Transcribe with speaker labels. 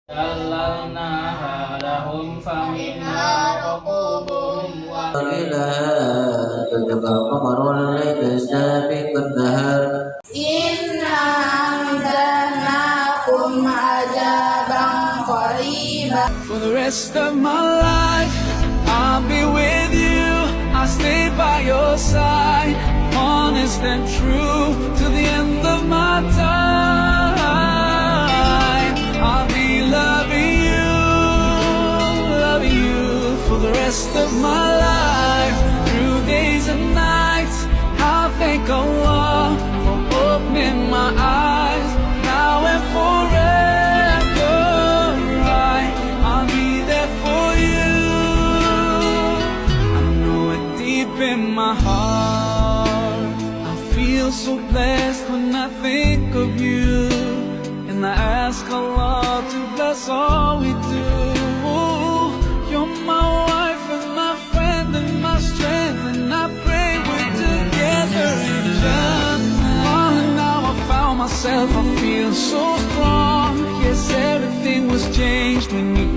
Speaker 1: سلمناها لهم فمنها ركوبهم
Speaker 2: إلى تتبع قمر الليل سابق النهار
Speaker 3: إنا أنزلناكم عذابا قريبا.
Speaker 4: For the rest of my life, I'll be with you. I'll stay by your side, honest and true to the end of my time. I'll be loving you for the rest of my life, through days and nights. I'll thank Allah for opening my eyes, now and forever. I'll be there for you. I know it deep in my heart. I feel so blessed when I think of you, and I ask Allah to bless all we do. You're my wife and my friend and my strength, and I pray we're together in Jannah. Oh, now I found myself, I feel so strong. Yes, everything was changed when you